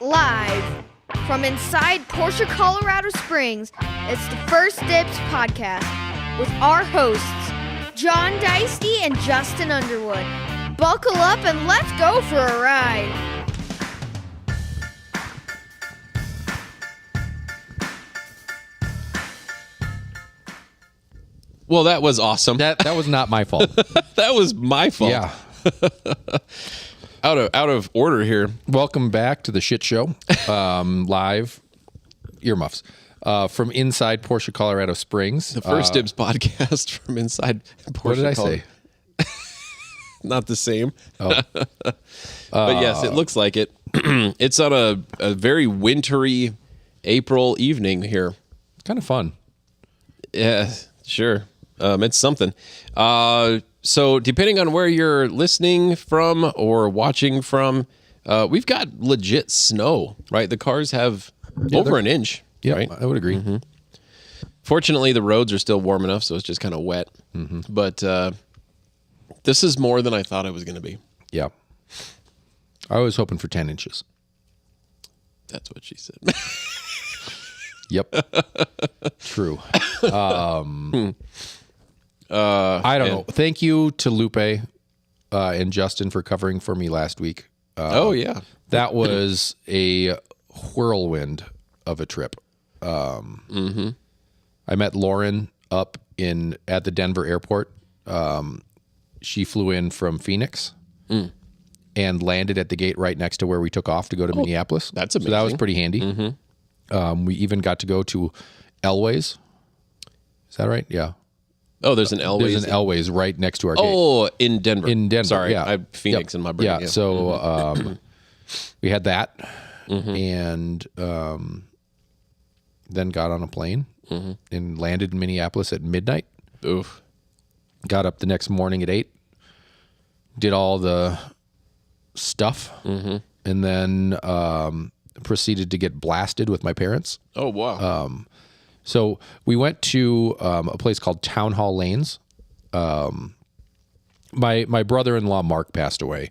Live from inside Porsche, Colorado Springs, it's the First Dibs podcast with our hosts, John Deisty and Justin Underwood. Buckle up and let's go for a ride. Well, that was awesome. That was not my fault. That was my fault. Yeah. Out of order here. Welcome back to the shit show. Live earmuffs from inside Porsche, Colorado Springs. The First Dibs podcast from inside Porsche. What did I say? Not the same. Oh. But yes, it looks like it. It's on a very wintry April evening here. Kind of fun. Yeah, sure. It's something. So depending on where you're listening from or watching from, we've got legit snow, right? The cars have over an inch. Yeah, right? I would agree. Mm-hmm. Fortunately, the roads are still warm enough, so it's just kind of wet. Mm-hmm. But this is more than I thought it was going to be. Yeah. I was hoping for 10 inches. That's what she said. Yep. True. I don't know. Thank you to Lupe and Justin for covering for me last week. Oh, yeah. That was a whirlwind of a trip. I met Lauren up at the Denver airport. She flew in from Phoenix and landed at the gate right next to where we took off to go to Minneapolis. That's amazing. So that was pretty handy. We even got to go to Elway's. Is that right? Yeah. Oh, there's an Elway's. There's an Elway's right next to our gate. Oh, in Denver. In Denver, Sorry, yeah. I have Phoenix in my brain. Yeah, so we had that and then got on a plane and landed in Minneapolis at midnight. Oof. Got up the next morning at 8, did all the stuff, and then proceeded to get blasted with my parents. Oh, wow. So we went to a place called Town Hall Lanes. My brother-in-law, Mark, passed away.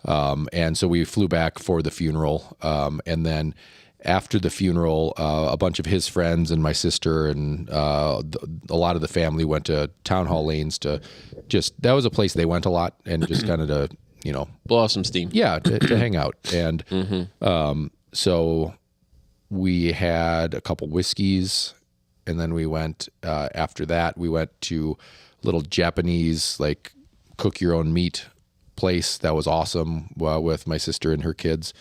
And so we flew back for the funeral. And then after the funeral, a bunch of his friends and my sister and a lot of the family went to Town Hall Lanes that was a place they went a lot and just kind of to, blow off some steam. Yeah, to hang out. And so we had a couple whiskeys. And then we went, after that, we went to a little Japanese, like, cook your own meat place that was awesome with my sister and her kids,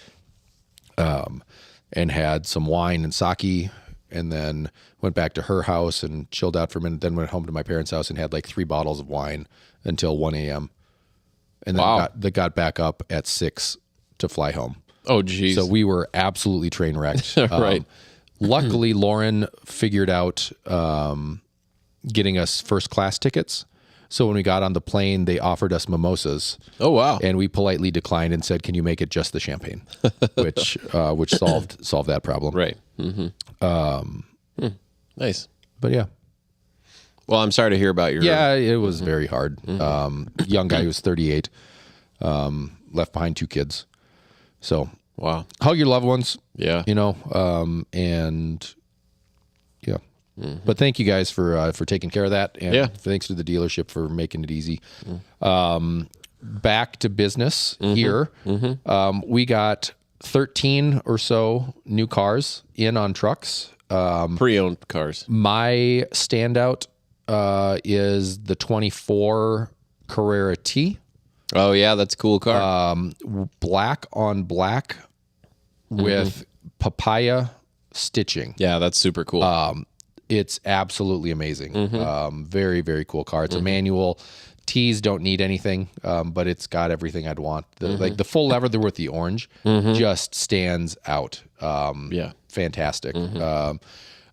and had some wine and sake, and then went back to her house and chilled out for a minute, then went home to my parents' house and had like 3 bottles of wine until 1 a.m. And then got back up at 6 to fly home. Oh, geez. So we were absolutely train wrecked. Right. Luckily, Lauren figured out getting us first class tickets. So when we got on the plane, they offered us mimosas. Oh, wow. And we politely declined and said, "Can you make it just the champagne?" which solved that problem. Right. Nice. But yeah. Well, I'm sorry to hear about your... Yeah, it was very hard. Young guy who was 38, left behind 2 kids. So... Wow. Hug your loved ones. Yeah. And yeah. But thank you guys for taking care of that. And thanks to the dealership for making it easy. Back to business here. We got 13 or so new cars in on trucks. Pre-owned cars. My standout is the 24 Carrera T. Oh, yeah, that's a cool car. Black on black with papaya stitching. Yeah, that's super cool. It's absolutely amazing. Very, very cool car. It's a manual. T's don't need anything, but it's got everything I'd want. Like the full leather with the orange just stands out. Fantastic.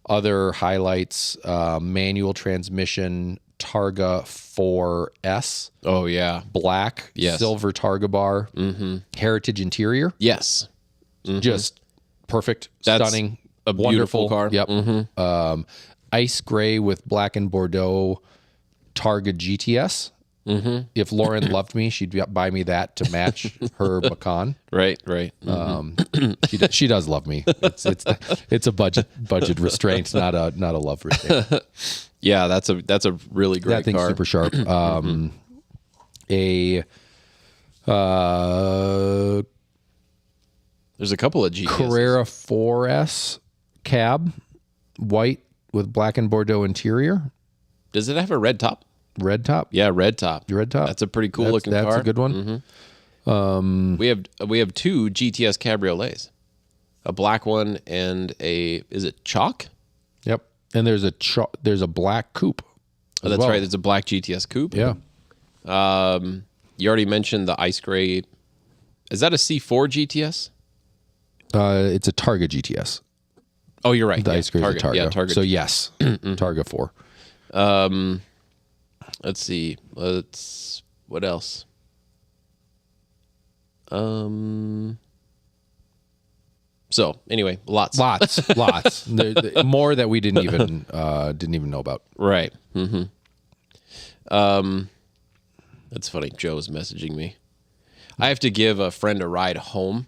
Other highlights, manual transmission, Targa 4S. Oh, yeah. Black, silver Targa bar, heritage interior. Yes. Just perfect, That's stunning, a beautiful wonderful car. Yep. Ice gray with black and Bordeaux Targa GTS. If Lauren loved me, she'd buy me that to match her Macan. Right. She does love me. It's a budget restraint, not a love restraint. Yeah, that's a really great That thing's car. super sharp. There's a couple of GTS. Carrera 4S cab, white with black and Bordeaux interior, Does it have a red top? red top. Yeah, red top. Red top. That's a pretty cool looking car. That's a good one. We have two GTS cabriolets, a black one and is it chalk? Yep. And there's a black coupe. Oh, that's right. There's a black GTS coupe. Yeah. You already mentioned the ice gray. Is that a C4 GTS? It's a Targa GTS. Oh, you're right. The ice gray is a Targa. Yeah, Targa. So yes, Targa 4. Let's see. What else? So anyway, lots. More that we didn't even know about. Right. That's funny. Joe's messaging me. I have to give a friend a ride home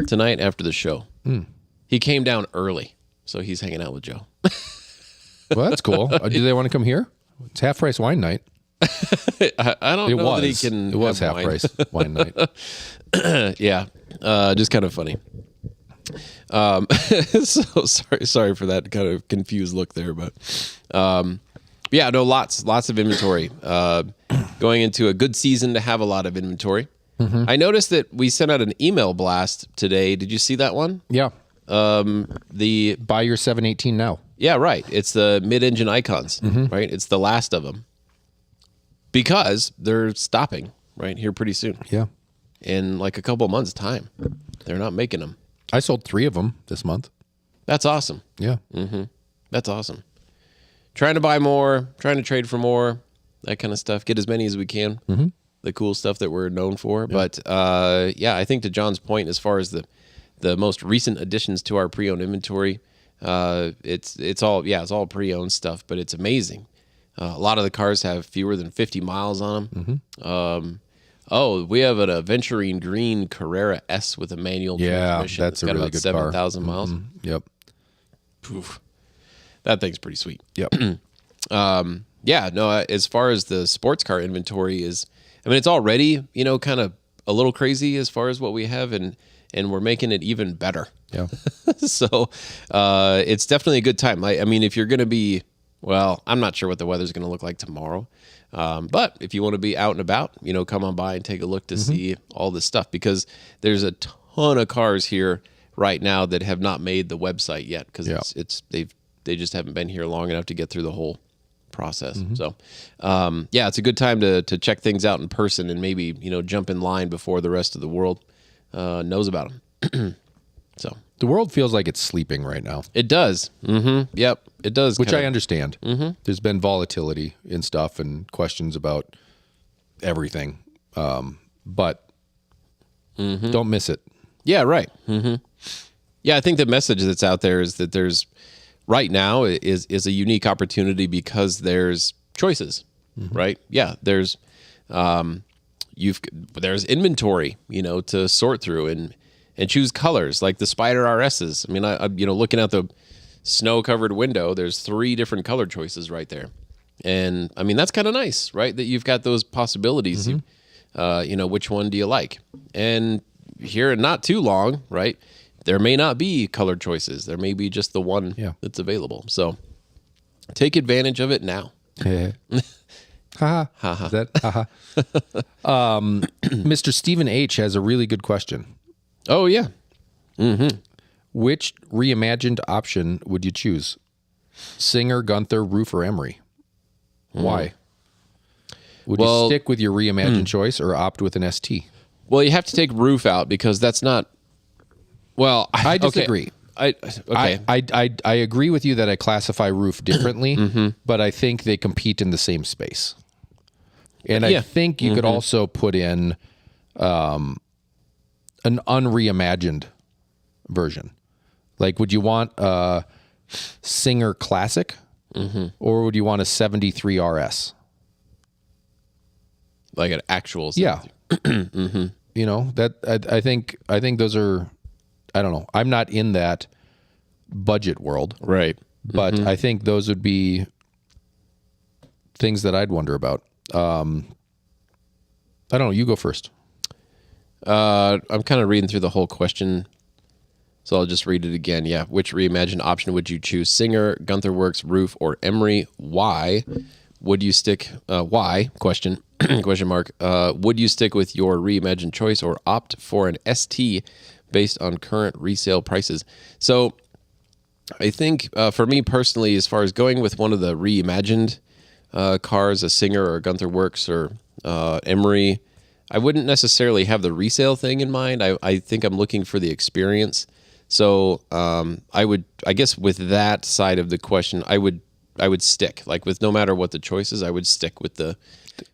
tonight after the show. He came down early, so he's hanging out with Joe. Well, that's cool. Do they want to come here? It's half price wine night. I don't know that he can. It was have half wine. price wine night. Yeah, just kind of funny. So sorry for that kind of confused look there, but yeah, no, lots of inventory. Going into a good season to have a lot of inventory. I noticed that we sent out an email blast today. Did you see that one? Yeah. The Buy your 718 now. Yeah, right. It's the mid-engine icons, right? It's the last of them because they're stopping right here pretty soon. Yeah. In like a couple of months' time. They're not making them. I sold 3 of them this month. That's awesome. Yeah. That's awesome. Trying to buy more, trying to trade for more, that kind of stuff. Get as many as we can. The cool stuff that we're known for. Yeah. But yeah, I think to John's point, as far as the most recent additions to our pre-owned inventory, it's all pre-owned stuff, but it's amazing. A lot of the cars have fewer than 50 miles on them. We have an Aventurine Green Carrera S with a manual transmission. That's a really got good about car. 7,000 miles. Yep. Poof. That thing's pretty sweet. Yep. Yeah, no, as far as the sports car inventory is, I mean, it's already, kind of a little crazy as far as what we have, and we're making it even better. Yeah. So it's definitely a good time. I mean, if you're going to be, well, I'm not sure what the weather's going to look like tomorrow. But if you want to be out and about, come on by and take a look to see all this stuff, because there's a ton of cars here right now that have not made the website yet, because they just haven't been here long enough to get through the whole process. So, yeah, it's a good time to check things out in person and maybe, jump in line before the rest of the world knows about them. So the world feels like it's sleeping right now. it does. Yep, it does. Which I understand. There's been volatility in stuff and questions about everything. But don't miss it. Yeah, right. Yeah, I think the message that's out there is that there's right now is a unique opportunity because there's choices, right? Yeah, there's inventory, to sort through and choose colors like the Spider RSs. I mean, I looking out the snow-covered window, there's 3 different color choices right there. And I mean, that's kind of nice, right? That you've got those possibilities. Which one do you like? And here in not too long, right, there may not be color choices. There may be just the one that's available. So take advantage of it now. Ha ha. Is that ha ha? Mr. Stephen H. has a really good question. Oh, yeah. Which reimagined option would you choose? Singer, Gunther, Roof, or Emery? Why? Would you stick with your reimagined choice or opt with an ST? Well, you have to take Roof out because that's not. Well, I disagree. Okay. I agree with you that I classify Roof differently, but I think they compete in the same space. And I think you could also put in an unreimagined version. Like, would you want a Singer Classic or would you want a 73 RS? Like an actual Yeah. 73. You know, that I think those are, I don't know. I'm not in that budget world, Right. but I think those would be things that I'd wonder about. I don't know. You go first. I'm kind of reading through the whole question, so I'll just read it again. Yeah. Which reimagined option would you choose? Singer, Gunther Works, Roof, or Emery? Why would you stick? Why? Question mark. Would you stick with your reimagined choice or opt for an ST based on current resale prices? So I think for me personally, as far as going with one of the reimagined cars, a Singer or a Gunther Works or Emery, I wouldn't necessarily have the resale thing in mind. I think I'm looking for the experience. So I guess with that side of the question, I would stick, like, with no matter what the choice is, I would stick with the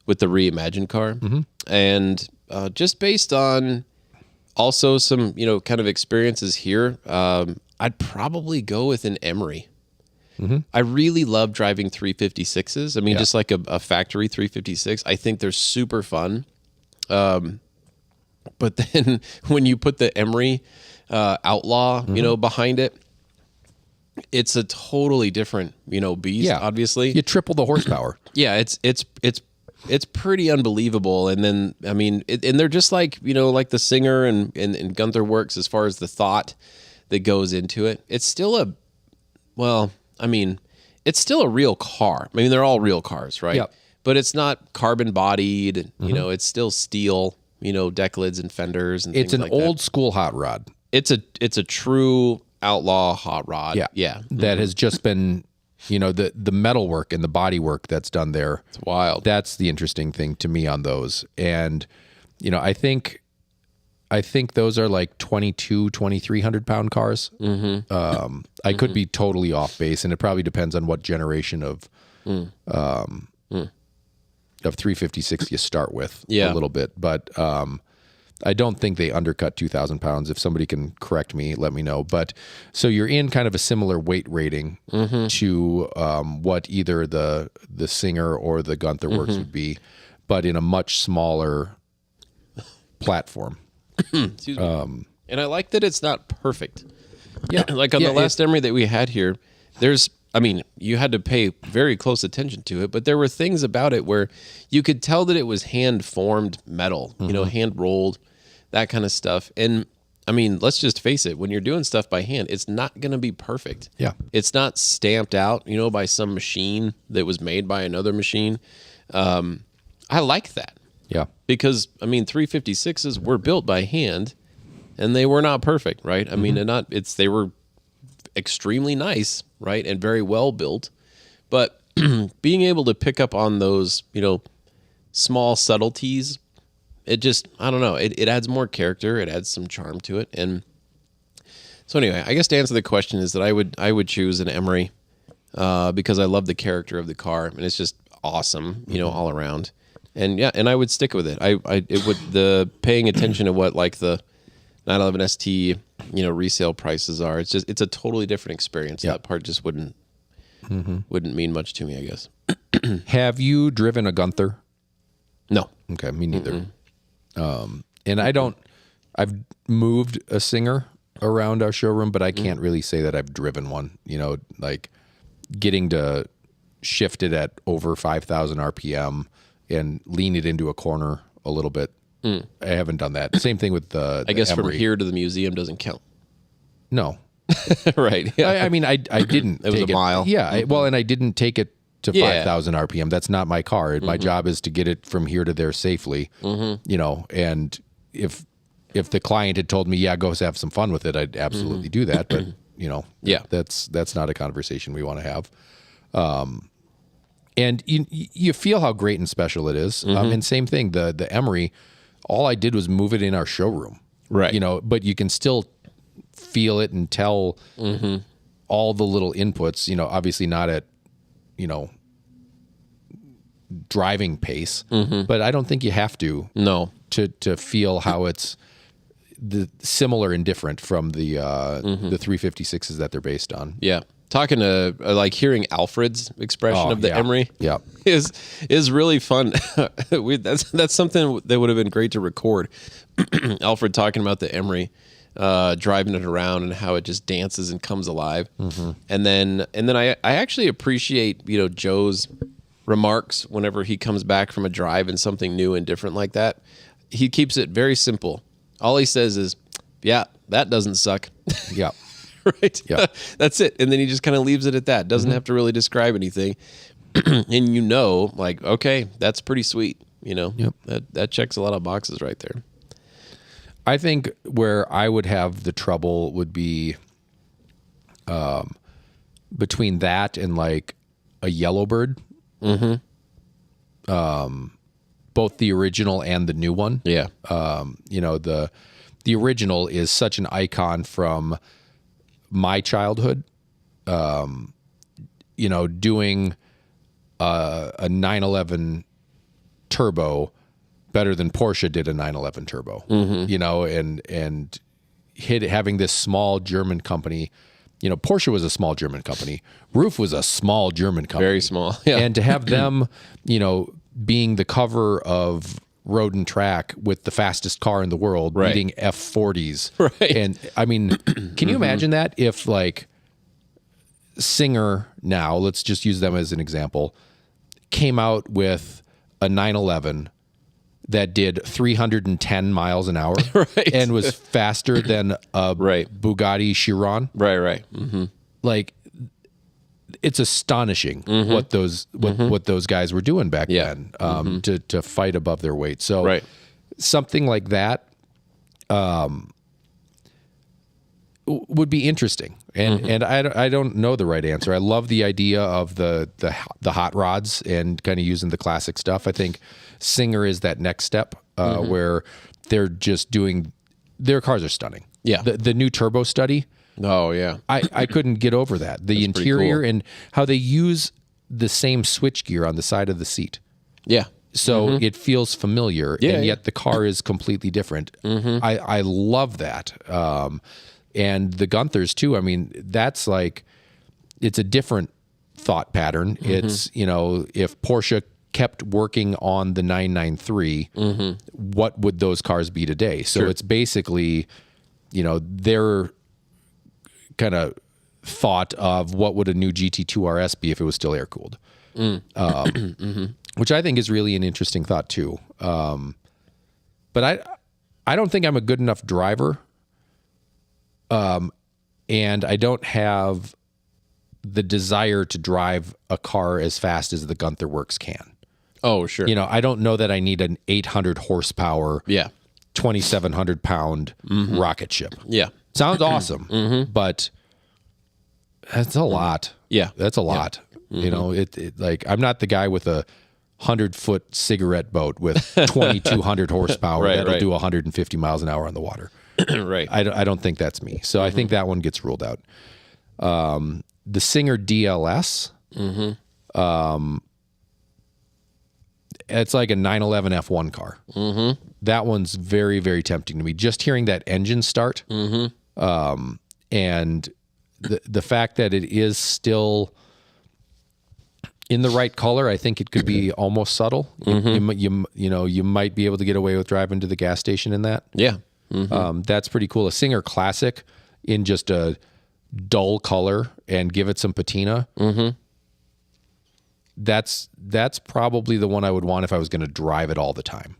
reimagined car. And just based on also some, kind of experiences here, I'd probably go with an Emery. I really love driving 356s. I mean, just like a factory 356, I think they're super fun. But then when you put the Emery Outlaw, behind it, it's a totally different, beast. Yeah. Obviously, You triple the horsepower. yeah, it's pretty unbelievable. And then, I mean, and they're just like, like the Singer and Gunther Works, as far as the thought that goes into it. It's still it's still a real car. I mean, they're all real cars, right? Yep. But it's not carbon bodied, it's still steel, deck lids and fenders and It's things an like old school hot rod. It's a true outlaw hot rod. Yeah. That has just been, the metal work and the body work that's done there. It's wild. That's the interesting thing to me on those. And, I think those are like 2,300 pound cars. I could be totally off base, and it probably depends on what generation of 356 you start with a little bit. But I don't think they undercut 2,000 pounds. If somebody can correct me, let me know. But so you're in kind of a similar weight rating to what either the Singer or the Gunther Works would be, but in a much smaller platform. Excuse me. And I like that it's not perfect. Yeah. Like on the last Emery that we had here, you had to pay very close attention to it, but there were things about it where you could tell that it was hand-formed metal, hand-rolled, that kind of stuff. And, let's just face it, when you're doing stuff by hand, it's not going to be perfect. Yeah. It's not stamped out, by some machine that was made by another machine. I like that. Yeah. Because, 356s were built by hand, and they were not perfect, right? They were extremely nice, right, and very well built, but being able to pick up on those, small subtleties, it just, I don't know, it adds more character, it adds some charm to it. And so anyway, I guess to answer the question is that I would choose an Emery because I love the character of the car, and it's just awesome, all around. And yeah, and I would stick with it. The paying attention to what like the 911 ST, resale prices are. It's a totally different experience. Yeah. That part just wouldn't mean much to me, I guess. Have you driven a Gunther? No. Okay, me neither. And I've moved a Singer around our showroom, but I can't really say that I've driven one, like getting to shift it at over 5,000 RPM and lean it into a corner a little bit. I haven't done that. Same thing with the I guess Emery. from here to the museum doesn't count. No. Right. Yeah. I didn't It was take a mile. Yeah. And I didn't take it to Yeah. 5,000 RPM. That's not my car. My job is to get it from here to there safely, and if the client had told me, yeah, go have some fun with it, I'd absolutely do that. But, Yeah. that's not a conversation we want to have. And you feel how great and special it is. And same thing, the Emery, all I did was move it in our showroom. Right. But you can still feel it and tell all the little inputs, obviously not at, driving pace, but I don't think you have to. No. To feel how it's the similar and different from the 356s that they're based on. Yeah. Talking to like hearing Alfred's expression of the Emery is really fun. That's something that would have been great to record. Alfred talking about the Emery, driving it around and how it just dances and comes alive. And then I actually appreciate, Joe's remarks whenever he comes back from a drive and something new and different like that. He keeps it very simple. All he says is, yeah, that doesn't suck. Yeah. Right. Yeah. That's it. And then he just kind of leaves it at that. Doesn't have to really describe anything. And like, okay, that's pretty sweet. That checks a lot of boxes right there. I think where I would have the trouble would be between that and like a Yellowbird. Both the original and the new one. Yeah. The original is such an icon from my childhood. Doing a 911 turbo better than Porsche did a 911 turbo. And having this small German company. Porsche was a small German company. Roof was a small German company. Very small. Yeah. And to have them, being the cover of Road and Track with the fastest car in the world, beating F40s. Right. And I mean, can you imagine that if like Singer now, let's just use them as an example, came out with a 911 that did 310 miles an hour and was faster than a Bugatti Chiron. Right. Like, it's astonishing what those guys were doing back then to fight above their weight. So something like that would be interesting. And I don't know the right answer. I love the idea of the hot rods and kind of using the classic stuff. I think Singer is that next step where they're just doing their cars are stunning. Yeah. The new turbo study. Oh yeah. I couldn't get over that. The interior and how they use the same switchgear on the side of the seat. Yeah. So it feels familiar, and yet the car is completely different. I love that. And the Gunthers too. I mean, that's like, it's a different thought pattern. It's, if Porsche kept working on the 993, what would those cars be today? So it's basically, their kind of thought of what would a new GT2 RS be if it was still air cooled, which I think is really an interesting thought too. But I don't think I'm a good enough driver. And I don't have the desire to drive a car as fast as the Gunther Works can. Oh, sure. I don't know that I need an 800 horsepower, 2,700 pound rocket ship. Yeah. Sounds awesome, but that's a lot. Yeah. That's a lot. It like, I'm not the guy with a 100-foot cigarette boat with 2,200 horsepower that'll do 150 miles an hour on the water. Right. I don't think that's me. So I think that one gets ruled out. The Singer DLS, it's like a 911 F1 car. That one's very, very tempting to me. Just hearing that engine start, and the fact that it is still in the right color, I think it could be almost subtle. You might be able to get away with driving to the gas station in that. Yeah. That's pretty cool. A Singer Classic in just a dull color and give it some patina. That's probably the one I would want if I was going to drive it all the time.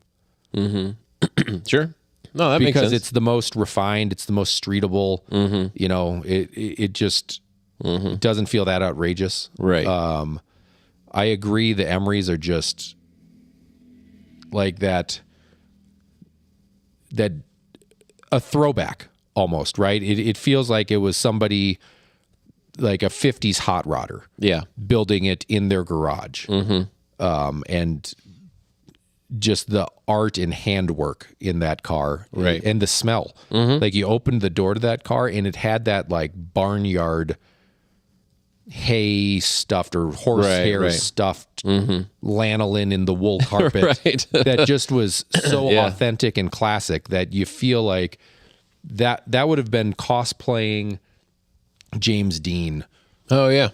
Sure. No, that makes sense. Because it's the most refined. It's the most streetable. It just doesn't feel that outrageous. Right. I agree. The Emerys are just like that a throwback almost, right? It feels like it was somebody like a 50s hot rodder. Yeah. Building it in their garage. And just the art and handwork in that car. Right. And the smell. Like you opened the door to that car and it had that like barnyard hay stuffed or horse hair stuffed lanolin in the wool carpet that just was so authentic and classic that you feel like that would have been cosplaying James Dean. Oh yeah.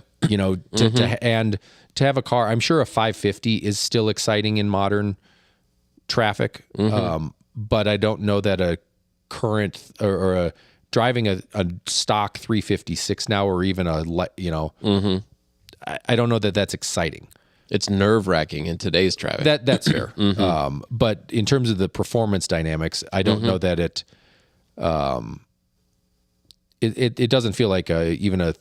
And to have a car, I'm sure a 550 is still exciting in modern traffic. But I don't know that a current or a driving a stock 356 now, or even I don't know that that's exciting. It's nerve-wracking in today's traffic. That's fair. But in terms of the performance dynamics, I don't know that it doesn't feel like even a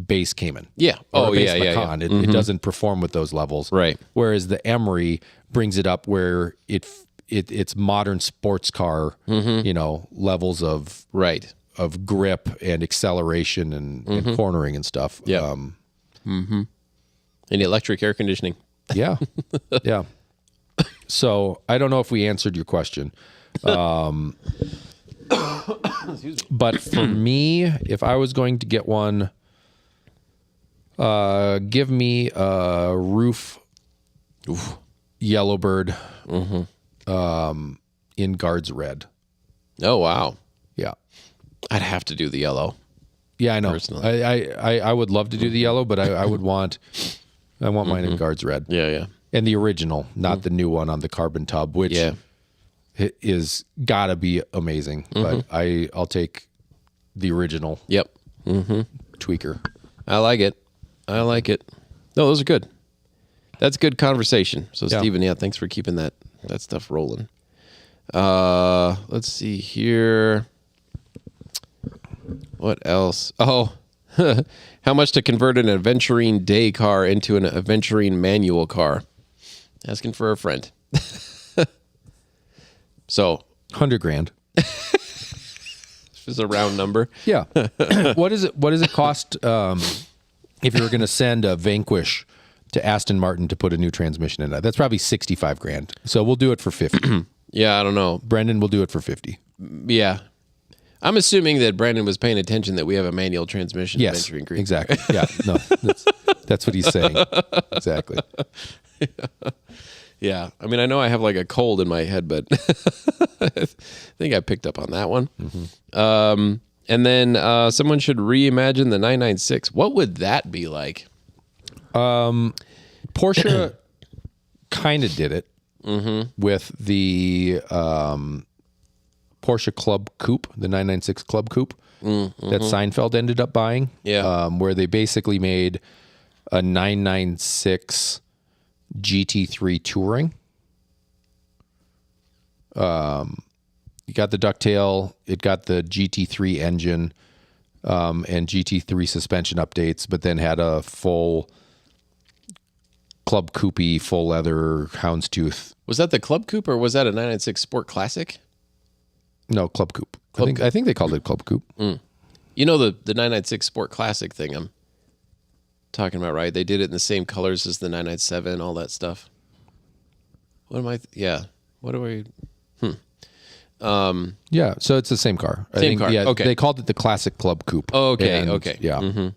base Cayman. Yeah. Or a base yeah. Macan. It doesn't perform with those levels. Right. Whereas the Emery brings it up where it's modern sports car, levels of Right. of grip and acceleration and cornering and stuff. Yeah. And electric air conditioning. Yeah. Yeah. So I don't know if we answered your question. But for me, if I was going to get one, give me a roof Yellowbird in Guards Red. Oh wow. Yeah. I'd have to do the yellow. Yeah, I know. Personally. I would love to do the yellow, but I want mine in Guards Red. Yeah. And the original, not the new one on the carbon tub, which is gotta be amazing. But I'll take the original. Yep. Tweaker. I like it. No, those are good. That's good conversation. So Yeah. Steven, thanks for keeping that stuff rolling. Let's see here. What else? Oh, how much to convert an Aventurine day car into an Aventurine manual car? Asking for a friend. So $100,000. this is a round number. Yeah. What does it cost if you were going to send a Vanquish to Aston Martin to put a new transmission in it? That's probably $65,000. So we'll do it for 50. Yeah, I don't know. Brendan will do it for 50. Yeah. I'm assuming that Brandon was paying attention that we have a manual transmission. Yes, Aventurine Green. exactly. Yeah, no, that's what he's saying. Exactly. Yeah. I mean, I know I have like a cold in my head, but I think I picked up on that one. And then someone should reimagine the 996. What would that be like? Porsche kind of did it with the Porsche Club Coupe, the 996 Club Coupe that Seinfeld ended up buying. Yeah. Where they basically made a 996 GT3 Touring. You got the ducktail, it got the GT3 engine and GT3 suspension updates, but then had a full Club Coupe, full leather houndstooth. Was that the Club Coupe or was that a 996 Sport Classic? No, Club Coupe. I think they called it Club Coupe. You know the 996 Sport Classic thing I'm talking about, right? They did it in the same colors as the 997, all that stuff. What am I? Yeah. What do we? Yeah, so it's the same car. Same car. Yeah, Okay. they called it the Classic Club Coupe. Oh, okay. And, Okay. Yeah.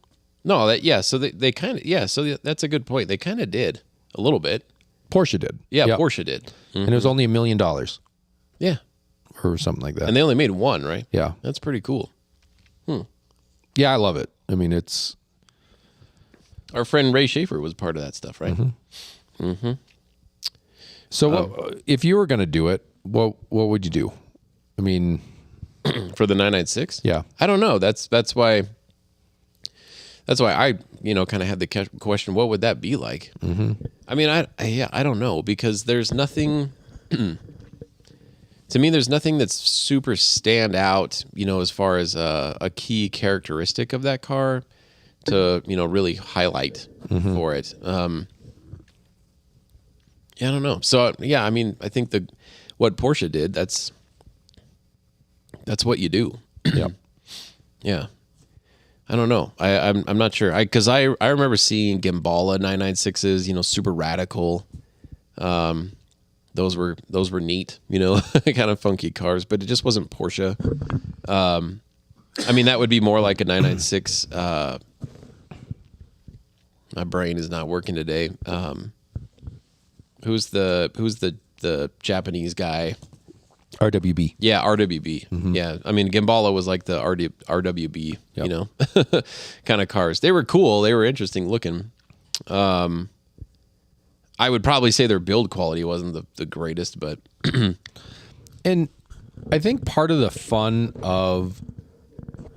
No, that yeah. So they kind of So that's a good point. They kind of did a little bit. Porsche did. Yeah, Yep. Porsche did. And it was only $1 million Yeah, or something like that. and they only made one, right? Yeah. That's pretty cool. Yeah, I love it. I mean, it's Our friend Ray Schaefer was part of that stuff, right? so. If you were going to do it, what would you do? I mean, For the 996. yeah, I don't know. That's why. That's why I kind of had the question. What would that be like? I mean, I don't know because there's nothing. To me, there's nothing that's super stand out, as far as a key characteristic of that car to, really highlight for it. Yeah, I don't know. So, yeah, I mean, I think what Porsche did, that's what you do. yeah. Yeah. I don't know. I'm not sure. Because I remember seeing Gambala 996s, super radical. Those were neat, kind of funky cars, but it just wasn't Porsche. I mean, that would be more like a 996. My brain is not working today. Who's the Japanese guy? RWB. Yeah, RWB. Yeah, I mean, Gambala was like the RWB, you know, kind of cars. They were cool. They were interesting looking. I would probably say their build quality wasn't the greatest, but And I think part of the fun of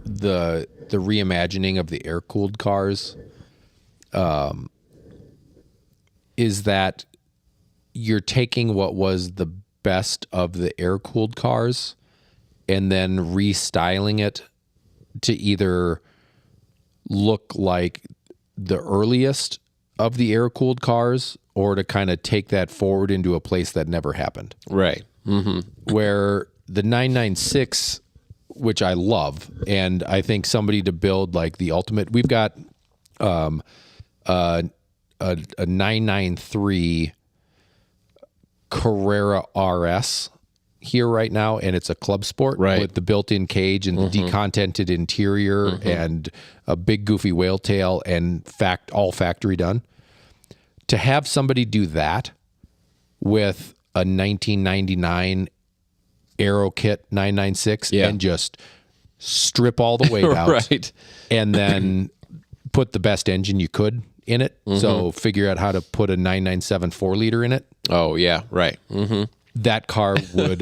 the reimagining of the air-cooled cars is that you're taking what was the best of the air-cooled cars and then restyling it to either look like the earliest of the air-cooled cars or to kind of take that forward into a place that never happened. right. Where the 996, which I love, and I think somebody to build like the ultimate, we've got a 993 Carrera RS here right now, and it's a club sport Right. with the built-in cage and the decontented interior and a big goofy whale tail and all factory done. To have somebody do that with a 1999 Aero Kit 996 Yeah. and just strip all the weight out Right. and then put the best engine you could in it. So figure out how to put a 997 4-liter in it. Oh, yeah, right. That car would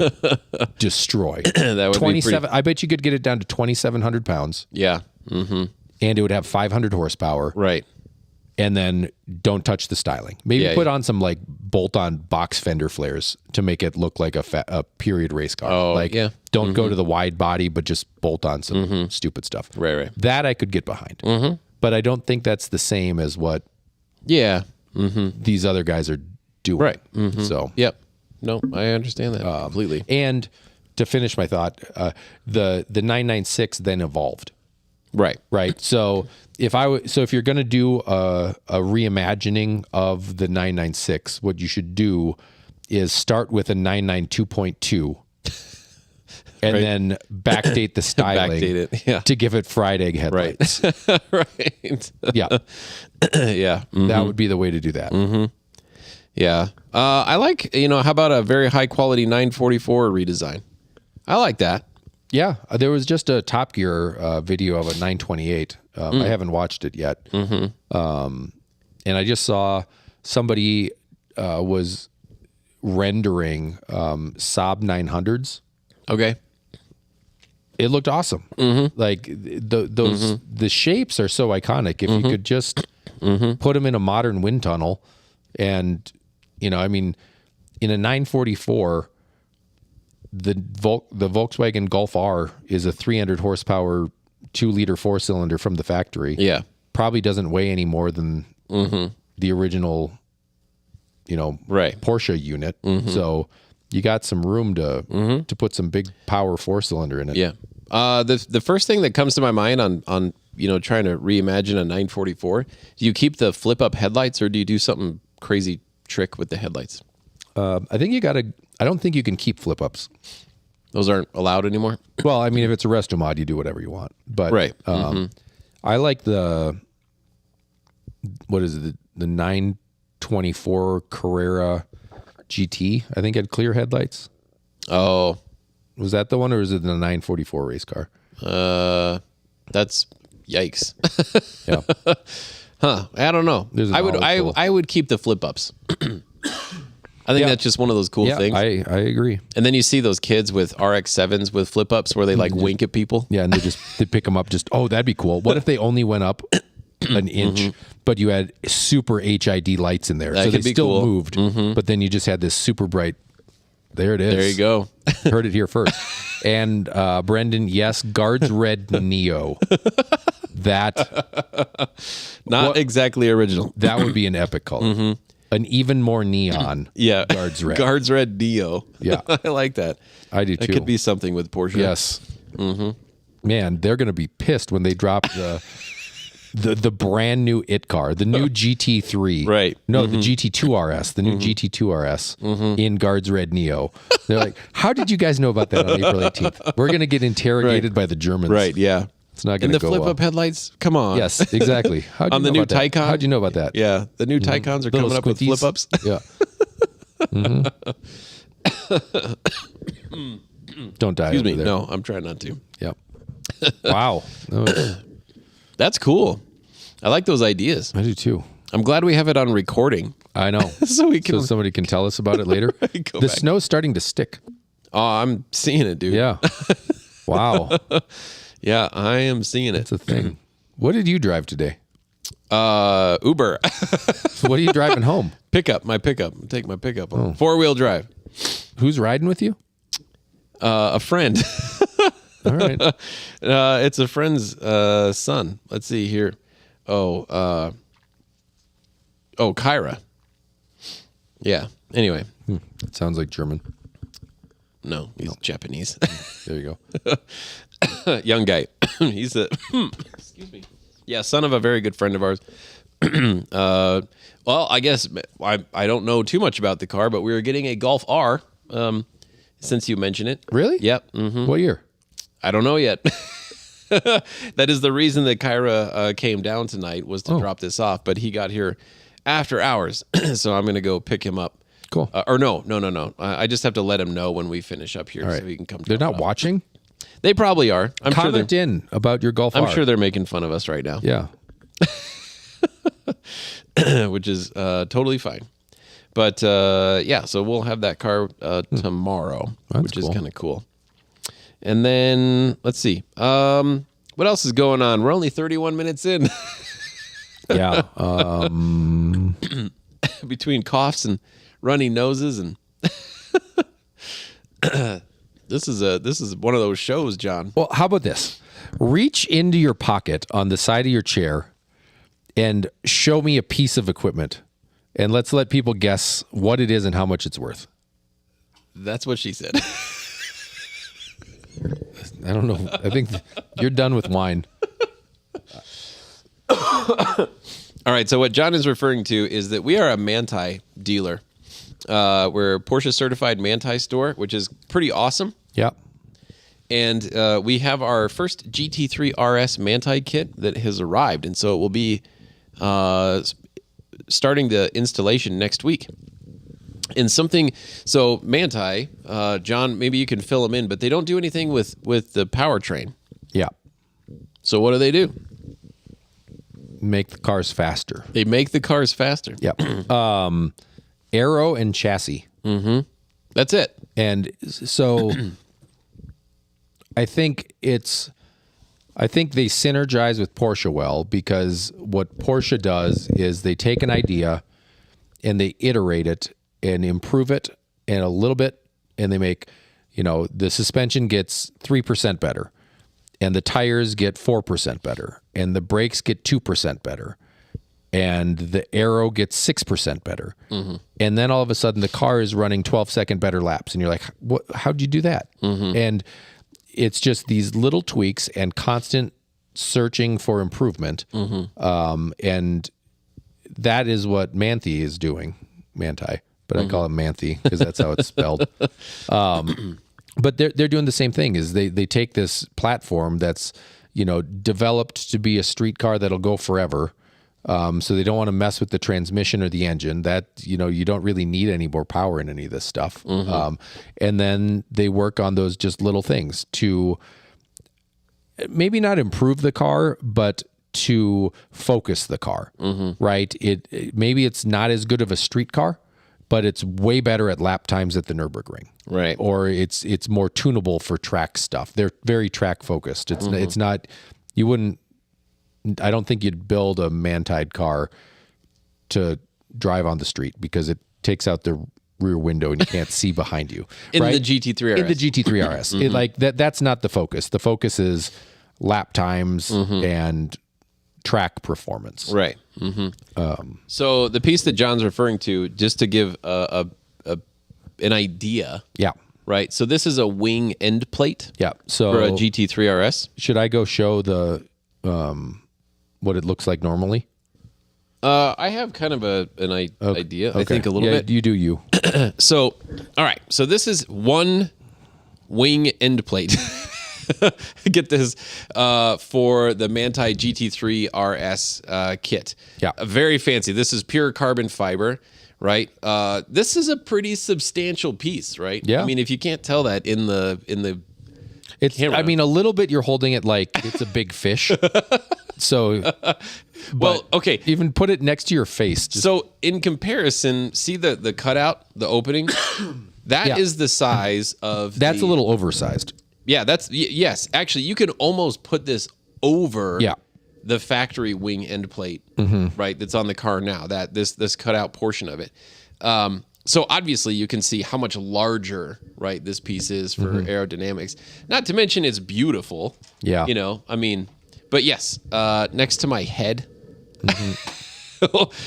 destroy. That would be 27. pretty... I bet you could get it down to 2,700 pounds, Yeah, and it would have 500 horsepower. right. And then don't touch the styling. Maybe Yeah, put on some like bolt-on box fender flares to make it look like a period race car. Oh, like, yeah. don't go to the wide body, but just bolt on some stupid stuff. Right. That I could get behind. But I don't think that's the same as what Yeah. these other guys are doing. Right. So, Yep. No, I understand that completely. and to finish my thought, the 996 then evolved. Right. Right. So if you're going to do a reimagining of the 996, what you should do is start with a 992.2 and then backdate the styling Backdate it, yeah. to give it fried egg headlights. Right. Yeah. Yeah. That would be the way to do that. Yeah. I like, how about a very high quality 944 redesign? I like that. Yeah. There was just a Top Gear video of a 928. I haven't watched it yet. And I just saw somebody was rendering Saab 900s. Okay. It looked awesome. Like the shapes are so iconic. If you could just put them in a modern wind tunnel, and in a 944, the Volkswagen Golf R is a 300 horsepower 2-liter 4-cylinder from the factory. Yeah. Probably doesn't weigh any more than the original, Right. Porsche unit. So you got some room to put some big power 4-cylinder in it. Yeah. The first thing that comes to my mind on trying to reimagine a 944, do you keep the flip up headlights or do you do something crazy trick with the headlights? I think I don't think you can keep flip ups. Those aren't allowed anymore. Well, I mean, if it's a resto mod, you do whatever you want. But Right. I like the 924 Carrera GT. I think had clear headlights. Oh, Was that the one, or is it the 944 race car? that's yikes. Yeah. Huh. I don't know. There's an olive pool. I would keep the flip ups. I think Yeah. that's just one of those cool Yeah, things. I agree. And then you see those kids with RX-7s with flip ups where they like wink at people. Yeah, and they pick them up. That'd be cool. What if they only went up an inch, but you had super HID lights in there, That so they could be still cool. moved, but then you just had this super bright. There it is. There you go. Heard it here first. And Brendan, yes, Guards Red Neo. Not exactly original. That would be an epic color. An even more neon. Yeah. Guards Red. Guards Red Neo. Yeah. I like that. I do That too. could be something with Porsche. Yes. Man, they're going to be pissed when they drop the brand new IT car, the new GT3. Right. No, the GT2 RS, the new GT2 RS in Guards Red Neo. They're like, how did you guys know about that on April 18th? We're going to get interrogated by the Germans. Right, yeah. It's not And going the to go flip well. up headlights? Come on. Yes, exactly. How'd you On the know new about that? Taycan? How'd you know about that? Yeah. The new Taycans are Little coming up with squinties. flip ups. Yeah. Don't die. Excuse me. over there. No, I'm trying not to. Yep. Wow. That's cool. I like those ideas. I do too. I'm glad we have it on recording. I know. So we can So somebody can tell us about it later. Go The back. snow's starting to stick. Oh, I'm seeing it, dude. Yeah. Wow. Yeah, I am seeing it. It's a thing. What did you drive today? Uber. So what are you driving home? Pickup. My pickup. Take my pickup on 4-wheel drive. Who's riding with you? A friend. All right. It's a friend's son. Let's see here. Kyra. Yeah. Anyway. It sounds like German. No, he's Japanese. There you go. Young guy. He's a excuse me. Yeah, son of a very good friend of ours. Well, I guess I don't know too much about the car, but we were getting a Golf R. Since you mentioned it. Really? Yep. Mm-hmm. What year? I don't know yet. That is the reason that Kyra came down tonight, was to drop this off, but he got here after hours. So I'm going to go pick him up. Cool. Or no. I just have to let him know when we finish up here, so he can come. They're drop not it off. watching? They probably are. I'm sure Comment in about your Golf R. I'm sure they're making fun of us right now. Yeah. Which is totally fine. But yeah, so we'll have that car tomorrow, which is kind of cool. And then let's see. What else is going on? We're only 31 minutes in. Yeah. Between coughs and runny noses and this is one of those shows, John. Well, how about this? Reach into your pocket on the side of your chair and show me a piece of equipment. And let's let people guess what it is and how much it's worth. That's what she said. I don't know. I think you're done with wine. All right. So what John is referring to is that we are a Manti dealer. We're a Porsche certified Manti store, which is pretty awesome. Yeah. And we have our first GT3 RS Manti kit that has arrived. And so it will be starting the installation next week. And so Manti, John, maybe you can fill them in, but they don't do anything with the powertrain. Yeah. So what do? Make the cars faster. They make the cars faster. Yeah. Aero and chassis. That's it. And so I think they synergize with Porsche well, because what Porsche does is they take an idea and they iterate it and improve it and a little bit, and they make, the suspension gets 3% better, and the tires get 4% better, and the brakes get 2% better, and the aero gets 6% better. And then all of a sudden the car is running 12-second better laps, and you're like, "What? How'd you do that?" And it's just these little tweaks and constant searching for improvement. And that is what Manti is doing. Manti, but I call it Manti because that's how it's spelled. But they're doing the same thing. Is they take this platform that's developed to be a street car that'll go forever. So they don't want to mess with the transmission or the engine. That you don't really need any more power in any of this stuff. And then they work on those just little things to maybe not improve the car, but to focus the car. Right? Maybe it's not as good of a street car, but it's way better at lap times at the Nürburgring. Right. Or it's more tunable for track stuff. They're very track focused. It's not. You wouldn't. I don't think you'd build a Manti car to drive on the street because it takes out the rear window and you can't see behind you. In the GT3 RS. In the GT3 RS. That's not the focus. The focus is lap times and track performance. Right. So the piece that John's referring to, just to give an idea. Yeah. Right. So this is a wing end plate. Yeah. So for a GT3 RS. Should I go show the what it looks like normally? I have kind of an idea. Okay. I think a little bit. You do you. So, all right. So this is one wing end plate. get this for the Manti GT3 RS kit. Yeah. Very fancy. This is pure carbon fiber, right? This is a pretty substantial piece, right? Yeah. I mean, if you can't tell that in the It's. camera. I mean, a little bit. You're holding it like it's a big fish. So, well, okay. even put it next to your face. Just, So in comparison, see the cutout, the opening? That is Yeah. the size of that's the- a little oversized. Yeah, yes. Actually, you can almost put this over Yeah. the factory wing end plate, right? That's on the car now. That this cutout portion of it. So obviously, you can see how much larger, right, this piece is for aerodynamics. Not to mention, it's beautiful. Yeah. You know, I mean, but yes, next to my head.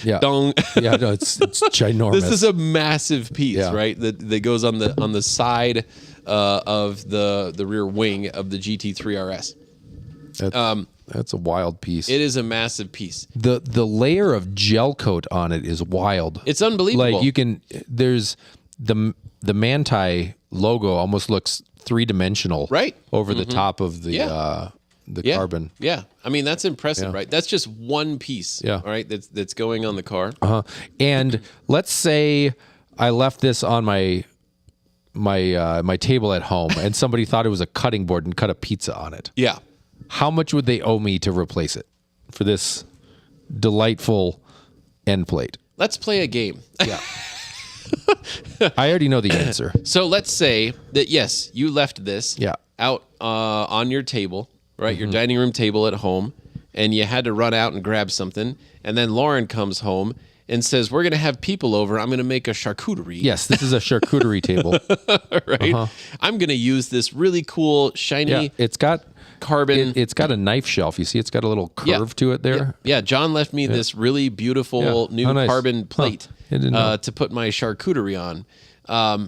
Yeah. Dong. Yeah, no, it's ginormous. This is a massive piece, Yeah. right? That goes on the side of the rear wing of the GT3 RS. That's a wild piece. It is a massive piece. The layer of gel coat on it is wild. It's unbelievable. Like you can. There's the Manti logo almost looks 3-dimensional, Right. over the top of the Yeah. the carbon. Yeah, I mean that's impressive, Yeah. right? That's just one piece. Yeah. All right, that's going on the car. And let's say I left this on my table at home, and somebody thought it was a cutting board and cut a pizza on it. Yeah. How much would they owe me to replace it for this delightful end plate? Let's play a game. Yeah. I already know the answer. So let's say that yes, you left this Yeah. out on your table, right? Your dining room table at home, and you had to run out and grab something, and then Lauren comes home and says, "We're going to have people over. I'm going to make a charcuterie." Yes, this is a charcuterie table. right. I'm going to use this really cool shiny Yeah, it's got carbon. it's got a knife shelf. You see, it's got a little curve Yeah. to it there. Yeah, John left me this really beautiful Yeah. new Oh, nice. carbon plate I didn't know. to put my charcuterie on.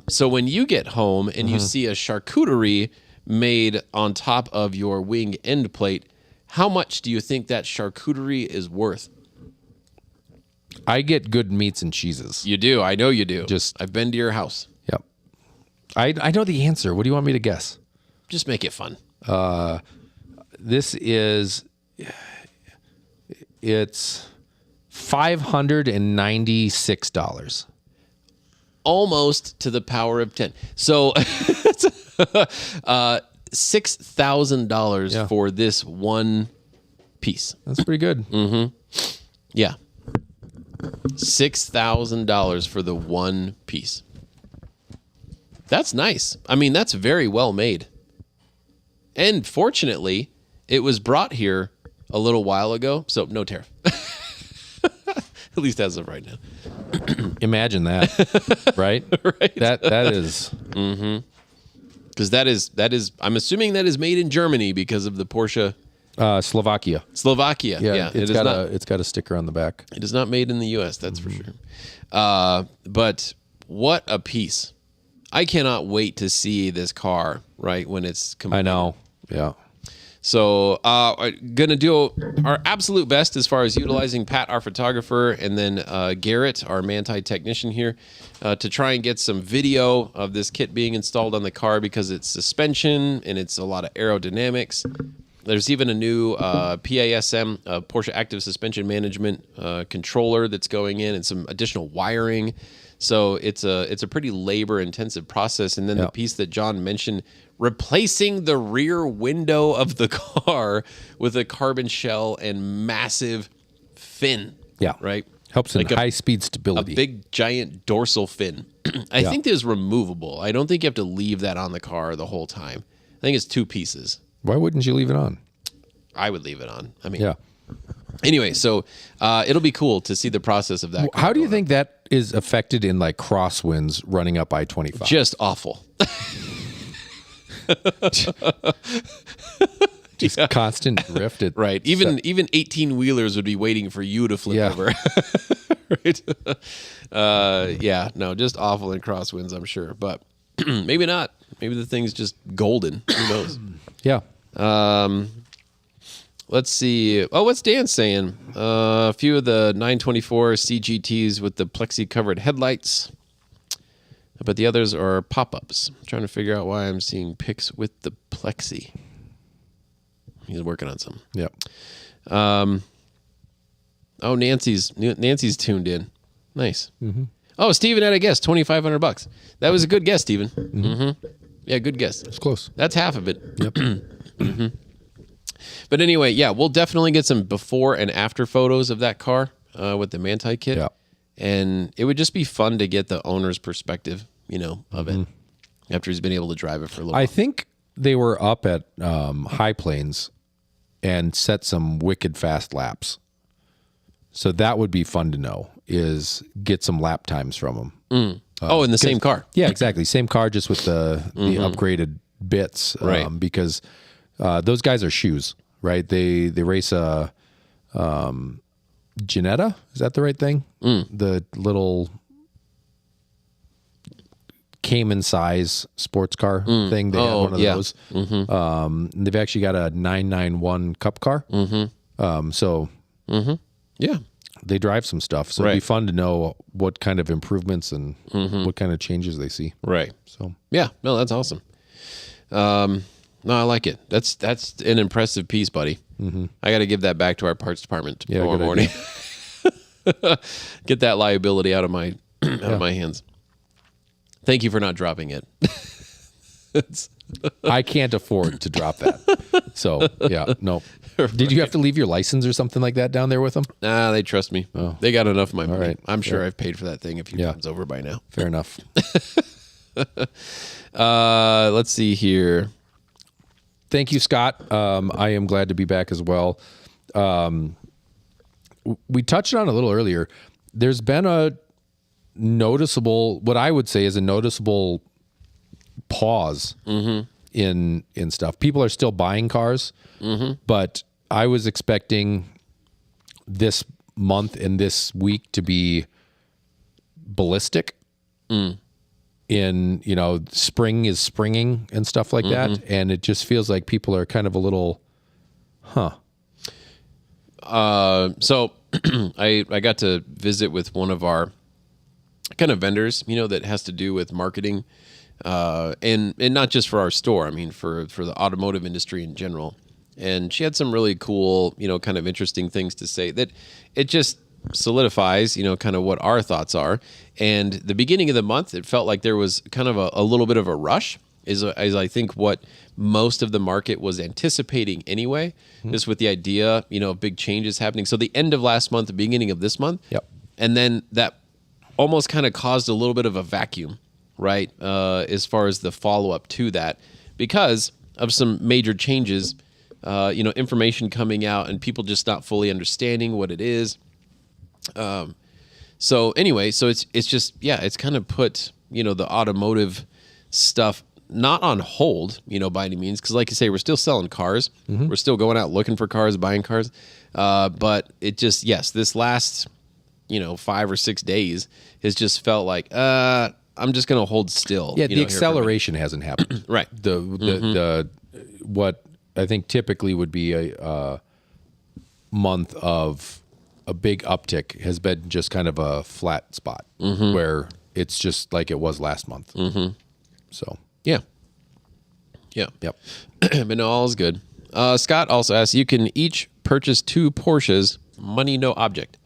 So when you get home and you see a charcuterie made on top of your wing end plate, how much do you think that charcuterie is worth? I get good meats and cheeses. You do. I know you do. Just- I've been to your house. Yep. I know the answer. What do you want me to guess? Just make it fun. This is it's $596. Almost to the power of 10. So $6,000 Yeah. for this one piece. That's pretty good. Yeah. $6,000 for the one piece. That's nice. I mean, that's very well made. And fortunately, it was brought here a little while ago, so no tariff. At least as of right now. Imagine that, right? Right. That is Because that is I'm assuming that is made in Germany because of the Porsche Slovakia. Slovakia. Yeah, it's got a sticker on the back. It is not made in the U.S. That's for sure. But what a piece! I cannot wait to see this car. Right when it's complete. I know. Yeah. So, gonna do our absolute best as far as utilizing Pat, our photographer, and then Garrett, our Manti technician here, to try and get some video of this kit being installed on the car because it's suspension and it's a lot of aerodynamics. There's even a new PASM, Porsche Active Suspension Management controller that's going in, and some additional wiring. So it's a pretty labor-intensive process. And then the piece that John mentioned, replacing the rear window of the car with a carbon shell and massive fin. Yeah. Right? Helps in Like a- high-speed A stability. big, giant dorsal fin. I think there's removable. I don't think you have to leave that on the car the whole time. I think it's two pieces. Why wouldn't you leave it on? I would leave it on. I mean, Yeah. Anyway, so it'll be cool to see the process of that. How do you think that is affected in like crosswinds running up I-25? Just awful. Just constant drift. Right. Even 18-wheelers would be waiting for you to flip Yeah. over. Right. Yeah. No, just awful in crosswinds, I'm sure. But maybe not. Maybe the thing's just golden. Who knows? Yeah. Let's see. Oh, what's Dan saying? A few of the 924 CGTs with the plexi-covered headlights. But the others are pop-ups. I'm trying to figure out why I'm seeing pics with the plexi. He's working on something. Yep. Oh, Nancy's tuned in. Nice. Mm-hmm. Oh, Steven had a guess, $2,500. That was a good guess, Steven. Mm-hmm. Yeah, good guess. It's close. That's half of it. Yep. Mm-hmm. But anyway, yeah, we'll definitely get some before and after photos of that car with the Manti kit. Yeah. And it would just be fun to get the owner's perspective, of it after he's been able to drive it for a little while. I think they were up at High Plains and set some wicked fast laps. So that would be fun to know, is get some lap times from them. In the same car. Yeah, exactly. Same car, just with the upgraded bits. Right. Because those guys are shoes, right? They race a Ginetta. Is that the right thing? The little Cayman size sports car thing. They have one of those. They've actually got a 991 Cup car. Yeah. They drive some stuff. So it'd be fun to know what kind of improvements and what kind of changes they see. Right. So yeah, no, that's awesome. No, I like it. That's an impressive piece, buddy. I got to give that back to our parts department tomorrow morning. Get that liability out of my hands. Thank you for not dropping it. I can't afford to drop that. So yeah, no. Did you have to leave your license or something like that down there with them? Nah, they trust me. Oh. They got enough of my money. Right. I'm sure I've paid for that thing a few times over by now. Fair enough. Let's see here. Thank you, Scott. I am glad to be back as well. We touched on it a little earlier. There's been a noticeable, what I would say is a noticeable pause in stuff. People are still buying cars, but I was expecting this month and this week to be ballistic. In, spring is springing and stuff like that. And it just feels like people are kind of a little, So I got to visit with one of our kind of vendors, that has to do with marketing, and not just for our store. I mean, for the automotive industry in general. And she had some really cool, kind of interesting things to say that it just solidifies, kind of what our thoughts are. And the beginning of the month, it felt like there was kind of a little bit of a rush, is I think what most of the market was anticipating anyway, just with the idea, of big changes happening. So the end of last month, the beginning of this month, and then that almost kind of caused a little bit of a vacuum, right, as far as the follow-up to that, because of some major changes, information coming out and people just not fully understanding what it is. So anyway, so it's just, it's kind of put, the automotive stuff not on hold, by any means. Cause like you say, we're still selling cars. We're still going out looking for cars, buying cars. But it just, this last, 5 or 6 days has just felt like, I'm just going to hold still. Yeah. The acceleration hasn't happened. Right. The what I think typically would be a month of a big uptick has been just kind of a flat spot where it's just like it was last month. So yeah. Yep. But no, all is good. Scott also asks, you can each purchase 2 Porsches, money no object.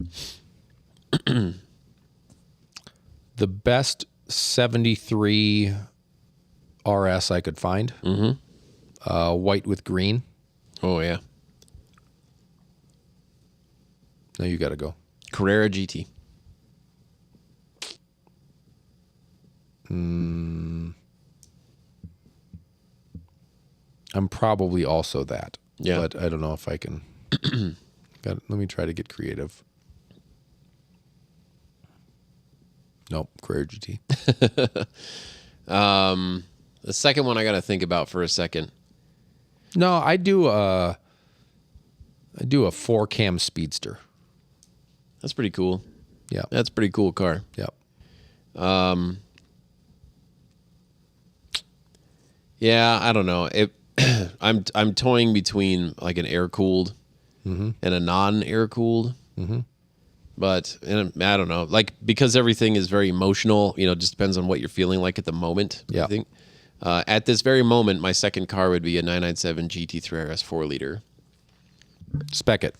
The best 73 RS I could find, white with green. Oh yeah. Now you got to go. Carrera GT. I'm probably also that. Yeah. But I don't know if I can. Let me try to get creative. Nope, Carrera GT. The second one I got to think about for a second. No, I do a 4-cam Speedster. That's pretty cool. Yeah. That's a pretty cool car. Yep. Yeah, I don't know. I'm toying between like an air-cooled and a non-air-cooled. But I don't know. Like, because everything is very emotional, just depends on what you're feeling like at the moment. Yeah. I think. At this very moment, my second car would be a 997 GT3 RS 4-liter. Spec it.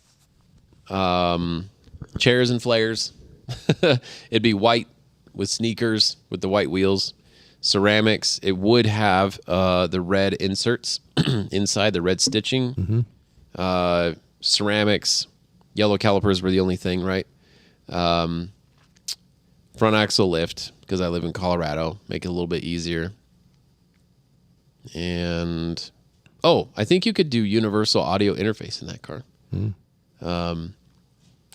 Chairs and flares. It'd be white with sneakers with the white wheels. Ceramics. It would have the red inserts inside, the red stitching. Ceramics. Yellow calipers were the only thing, right? Front axle lift, because I live in Colorado. Make it a little bit easier. And, I think you could do universal audio interface in that car.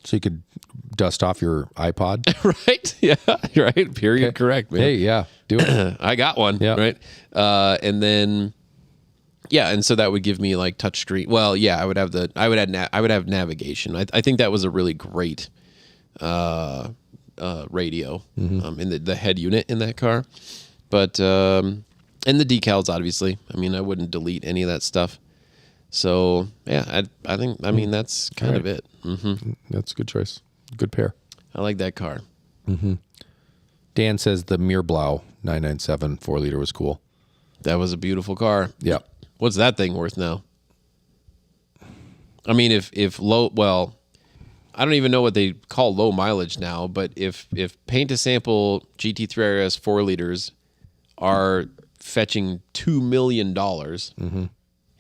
So you could dust off your iPod. Right? Yeah, right. Period. Okay. Correct, man. Hey, yeah. Do it. I got one. Yeah. Right. And then, and so that would give me like touchscreen. Well, yeah, I would have navigation. I think that was a really great radio in the head unit in that car. But and the decals, obviously. I mean, I wouldn't delete any of that stuff. So yeah, I think that's kind of it. That's a good choice. Good pair. I like that car. Dan says the Mirblau 997 4-liter was cool. That was a beautiful car. Yeah. What's that thing worth now? I mean, if low, well, I don't even know what they call low mileage now, but if paint to sample GT3 RS 4 liters are fetching $2 million,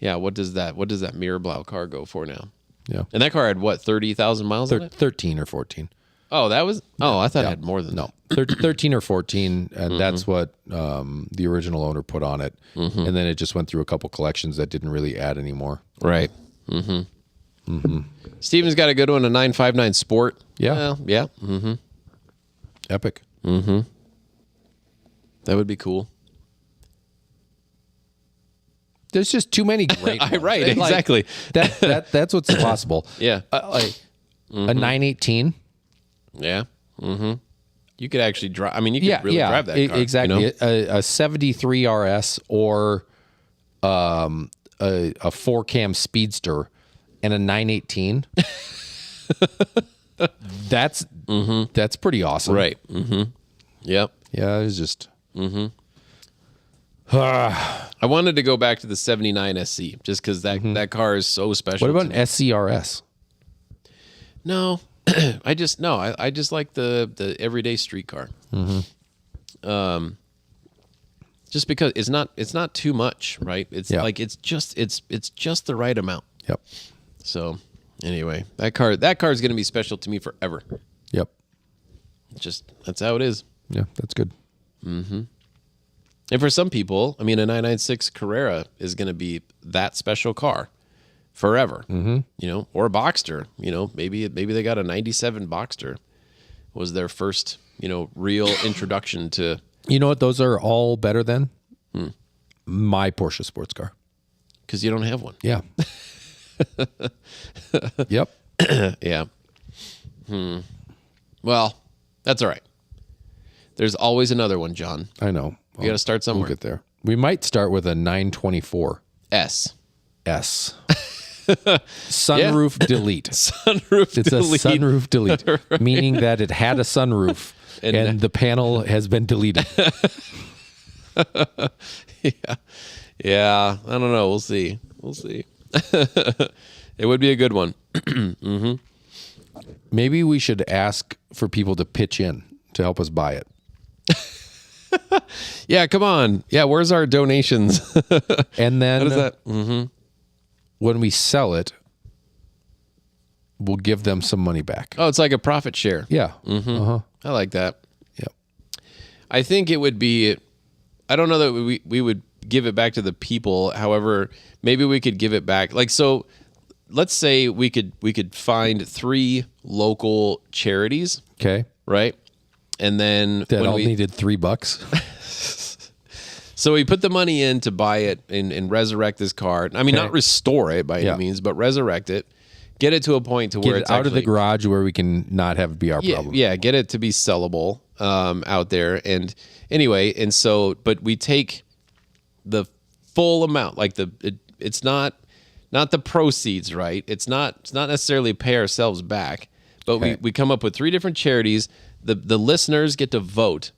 yeah, what does that Mirblau car go for now? Yeah. And that car had what, 30,000 miles on it? 13 or 14. Oh, I thought it had more than that. 13 or 14, and that's what the original owner put on it. And then it just went through a couple collections that didn't really add any more. Right. Steven's got a good one, a 959 Sport. Yeah. Well, yeah. Epic. That would be cool. There's just too many great ones. Right, exactly. That's what's impossible. Yeah. A 918. Yeah. You could actually drive. I mean, you could really drive that car. Exactly. You know? A 73 RS or a 4-cam Speedster and a 918. That's pretty awesome. Right. Yep. Yeah, it was just. I wanted to go back to the 79 SC just because that car is so special. What about an SCRS? No, I just like the everyday street car. Just because it's not too much, right? It's like it's just the right amount. Yep. So anyway, that car is going to be special to me forever. Yep. That's how it is. Yeah, that's good. And for some people, I mean, a 996 Carrera is going to be that special car forever. You know, or a Boxster. You know, maybe they got a 97 Boxster was their first, real introduction to. You know what? Those are all better than my Porsche sports car. Because you don't have one. Yeah. Yep. Yeah. Well, that's all right. There's always another one, John. I know. We got to start somewhere. We'll get there. We might start with a 924 S. Sunroof delete. It's a sunroof delete, meaning that it had a sunroof and the panel has been deleted. Yeah. I don't know. We'll see. It would be a good one. Maybe we should ask for people to pitch in to help us buy it. Yeah, come on. Yeah, where's our donations? And then how does that? When we sell it, we'll give them some money back. Oh, it's like a profit share. Yeah. I like that. Yep. I think it would be. I don't know that we would give it back to the people. However, maybe we could give it back. Like, so let's say we could find 3 local charities. Okay. Right. And then that all needed $3. So we put the money in to buy it and resurrect this car. I mean, not restore it by any means, but resurrect it. Get it to a point to where it's out of the garage where we can not have it be our problem. Yeah, get it to be sellable out there. And anyway, but we take the full amount, like it's not the proceeds, right? It's not necessarily pay ourselves back, but we come up with 3 different charities. The listeners get to vote,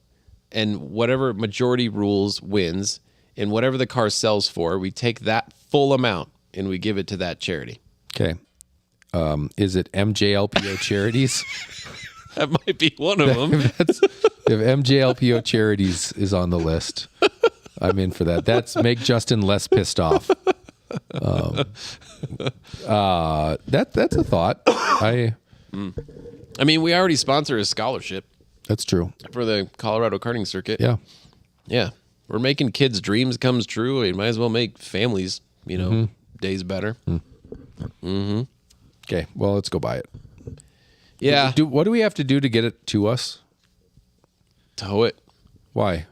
and whatever majority rules wins, and whatever the car sells for, we take that full amount and we give it to that charity. Okay. Is it MJLPO Charities? That might be one of them. If MJLPO Charities is on the list, I'm in for that. That's make Justin less pissed off. That's a thought. I mean, we already sponsor a scholarship That's true. for the Colorado karting circuit. Yeah. Yeah. We're making kids' dreams come true. We might as well make families, days better. Okay. Well, let's go buy it. Yeah. What do we have to do to get it to us? Tow it. Why?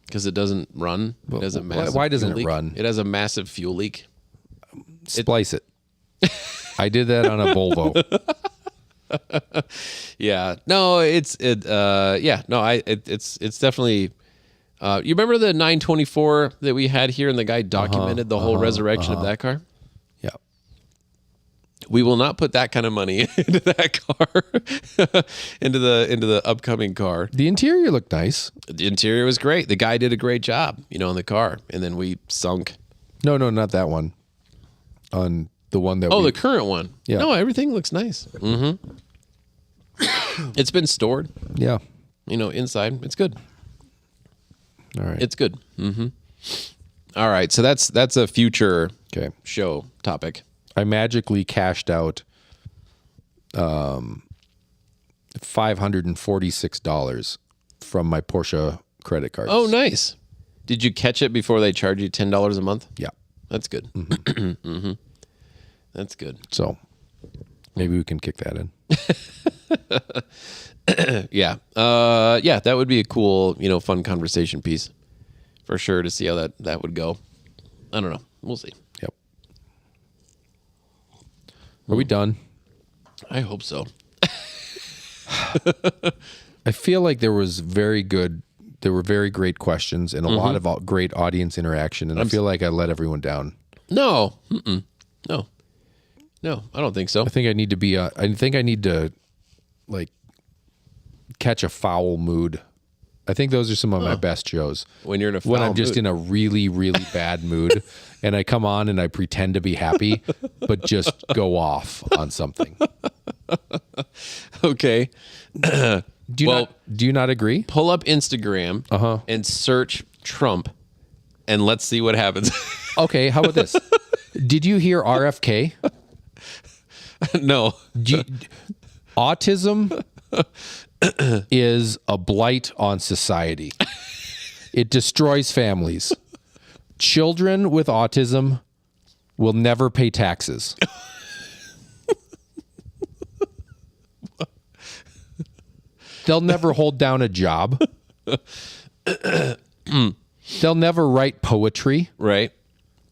Because it doesn't run. It has a massive why doesn't fuel it leak. run? It has a massive fuel leak. Splice it. I did that on a Volvo. Yeah. No, it's definitely you remember the 924 that we had here and the guy documented the whole resurrection of that car? Yeah. We will not put that kind of money into that car, into the upcoming car. The interior looked nice. The interior was great. The guy did a great job, in the car. And then we sunk. No, not that one. On the one that the current one. Yeah. No, everything looks nice. It's been stored, Yeah. inside. It's good. All right. It's good. All right. So that's a future Okay. show topic. I magically cashed out $546 from my Porsche credit card. Oh, nice. Did you catch it before they charge you $10 a month? Yeah. That's good. That's good. So maybe we can kick that in. Yeah. That would be a cool, fun conversation piece for sure to see how that would go. I don't know. We'll see. Yep. Are we done? I hope so. I feel like there were very great questions and a lot of great audience interaction, and I feel like I let everyone down. No. No. No, I don't think so. I think I need to like catch a foul mood. I think those are some of my best shows. When you're in a foul when I'm just mood. in a really, really bad mood and I come on and I pretend to be happy, but just go off on something. Okay. Do you not agree? Pull up Instagram and search Trump and let's see what happens. Okay, how about this? Did you hear RFK? No. Autism is a blight on society. It destroys families. Children with autism will never pay taxes. They'll never hold down a job. They'll never write poetry. Right.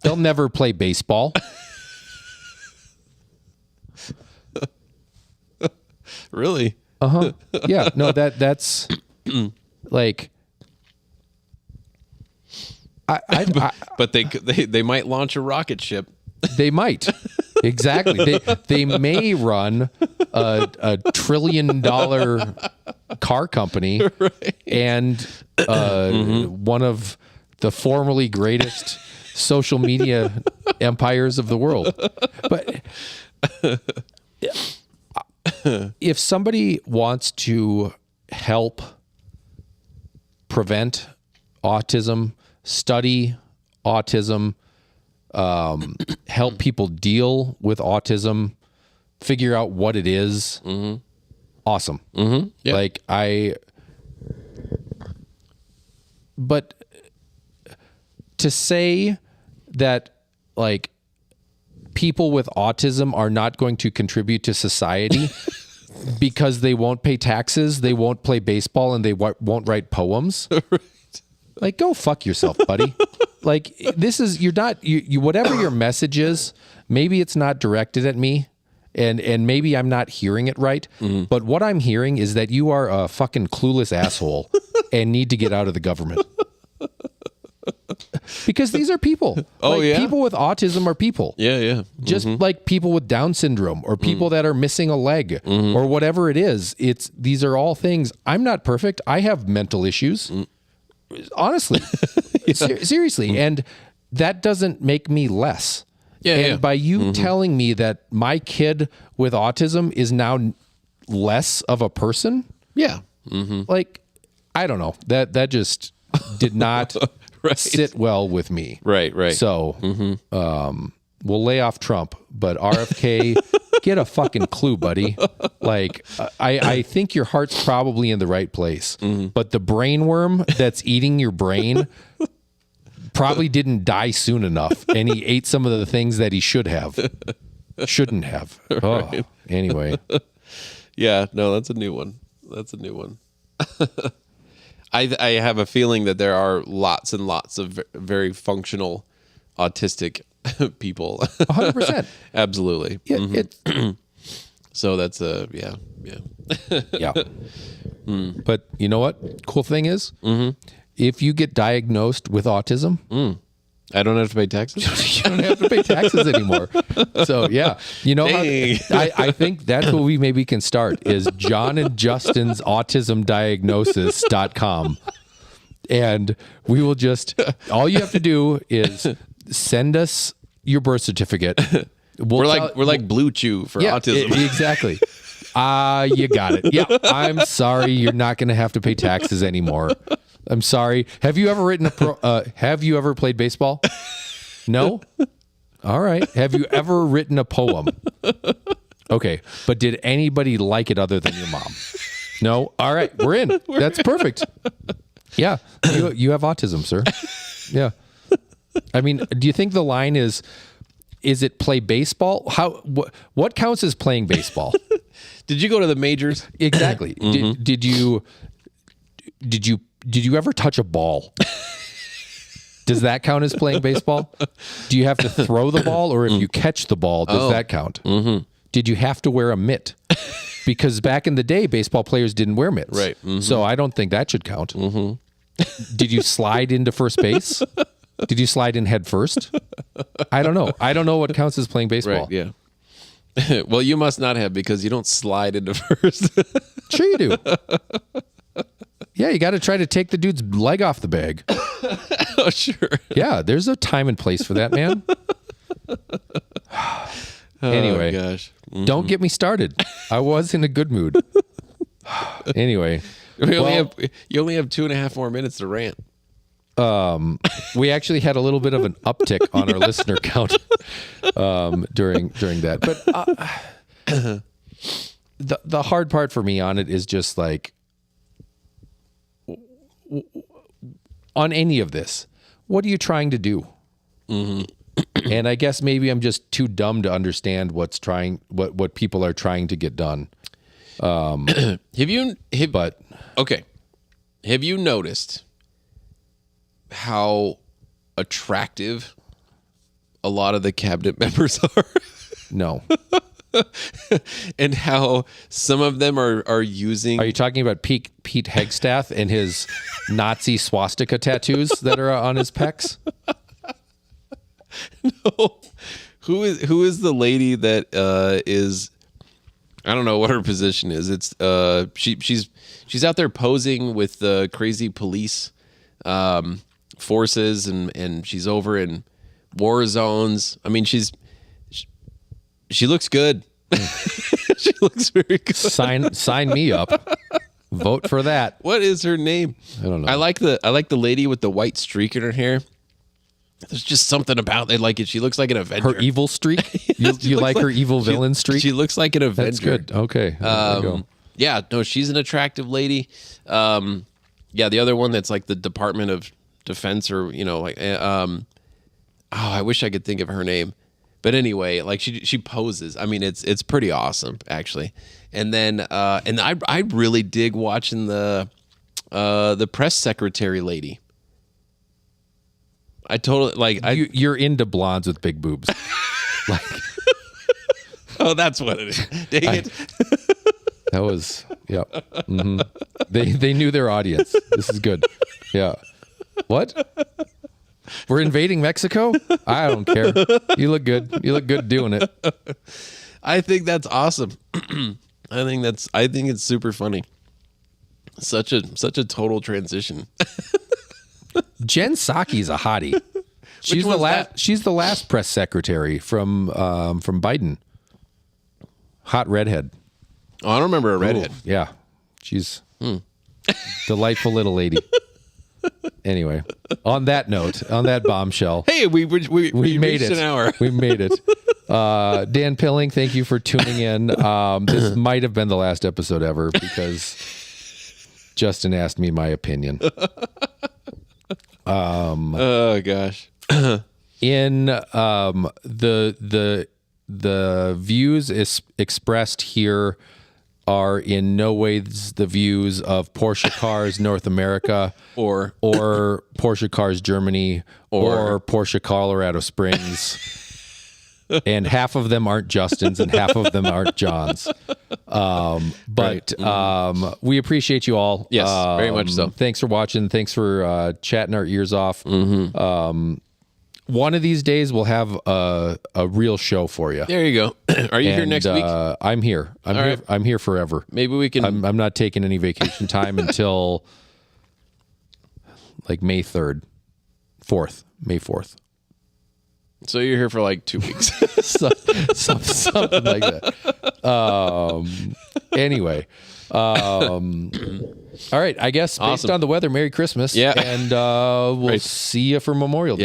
They'll never play baseball. Really? Yeah, no, that's like But they might launch a rocket ship. they might. Exactly. They may run a $1 trillion car company and one of the formerly greatest social media empires of the world. But if somebody wants to help prevent autism, study autism, help people deal with autism, figure out what it is, awesome. Yeah. But to say that like people with autism are not going to contribute to society because they won't pay taxes, they won't play baseball, and they won't write poems. Right. Like, go fuck yourself, buddy. Like, this is, you're not, you whatever your message is, maybe it's not directed at me, and maybe I'm not hearing it right, but what I'm hearing is that you are a fucking clueless asshole and need to get out of the government. Because these are people. Oh, like, yeah. People with autism are people. Yeah. Just like people with Down syndrome or people that are missing a leg or whatever it is. These are all things. I'm not perfect. I have mental issues. Honestly. Seriously. And that doesn't make me less. Yeah, And yeah. by you telling me that my kid with autism is now less of a person, Yeah. like, I don't know. That just did not Right. sit well with me. Right. So, we'll lay off Trump, but RFK, get a fucking clue, buddy. Like, I think your heart's probably in the right place, but the brain worm that's eating your brain probably didn't die soon enough, and he ate some of the things that he shouldn't have. Oh, anyway. Yeah, no, that's a new one. I have a feeling that there are lots and lots of very functional autistic people. 100%. Absolutely. Yeah, So that's yeah. yeah. But you know what? Cool thing is, if you get diagnosed with autism, I don't have to pay taxes. you don't have to pay taxes anymore. So yeah, you know, Dang. I think that's what we maybe can start is John and Justin's autismdiagnosis.com. And we will just, all you have to do is send us your birth certificate. We're like Blue Chew for autism. Exactly. You got it. Yeah. I'm sorry. You're not going to have to pay taxes anymore. I'm sorry. Have you ever have you ever played baseball? No? All right. Have you ever written a poem? Okay. But did anybody like it other than your mom? No? All right. We're in. That's perfect. Yeah. You have autism, sir. Yeah. I mean, do you think the line is it play baseball? What counts as playing baseball? Did you go to the majors? Exactly. Did you ever touch a ball? Does that count as playing baseball? Do you have to throw the ball, or if you catch the ball, does that count? Did you have to wear a mitt? Because back in the day, baseball players didn't wear mitts. Right. So I don't think that should count. Did you slide into first base? Did you slide in head first? I don't know. I don't know what counts as playing baseball. Right. Yeah. Well, you must not have, because you don't slide into first. Sure you do. Yeah, you got to try to take the dude's leg off the bag. Oh, sure. Yeah, there's a time and place for that, man. Anyway, Oh, gosh. don't get me started. I was in a good mood. Anyway, You only have 2.5 more minutes to rant. we actually had a little bit of an uptick on our listener count during that. But the hard part for me on it is just like, on any of this, what are you trying to do? And I guess maybe I'm just too dumb to understand what people are trying to get done. Okay. Have you noticed how attractive a lot of the cabinet members are? No. And how some of them are using... Are you talking about Pete Hegstath and his Nazi swastika tattoos that are on his pecs? No. Who is the lady that is... I don't know what her position is. It's she's out there posing with the crazy police forces, and she's over in war zones. I mean, she looks good. She looks very good. Sign me up. Vote for that. What is her name? I don't know. I like the lady with the white streak in her hair. There's just something about it. Like it. She looks like an Avenger. Her evil streak? You like her evil villain streak? She looks like an Avenger. That's good. Okay. There you go. Yeah, no, she's an attractive lady. Yeah, the other one that's like the Department of Defense, or I wish I could think of her name. But anyway, like she poses. I mean, it's pretty awesome, actually. And then and I really dig watching the press secretary lady. I totally like. You're into blondes with big boobs. Like, oh, that's what it is. Dang it. That was, yeah. Mm-hmm. They knew their audience. This is good. Yeah. What? We're invading Mexico? I don't care. You look good. You look good doing it. I think that's awesome. I think it's super funny. Such a total transition. Jen Psaki's a hottie. She's the last. She's the last press secretary from Biden. Hot redhead. Oh, I don't remember a redhead. Ooh, yeah, she's delightful little lady. Anyway, on that note, on that bombshell, Hey, we made reached it. an hour. We made it. Dan Pilling, thank you for tuning in. This might have been the last episode ever because Justin asked me my opinion. Oh gosh. In the views expressed here are in no ways the views of Porsche Cars North America Or Porsche Cars Germany or Porsche Colorado Springs. And half of them aren't Justin's and half of them aren't John's. But we appreciate you all. Yes, very much so. Thanks for watching. Thanks for chatting our ears off. One of these days we'll have a real show for you. there you go. Are you here next week? I'm here. I'm here. right. I'm here forever. Maybe we can. I'm not taking any vacation time until like May 3rd, 4th, May 4th. So you're here for like 2 weeks. Something like that. Anyway, all right. I guess based Awesome. on the weather, Merry Christmas. Yeah. And we'll Right. see you for Memorial Day.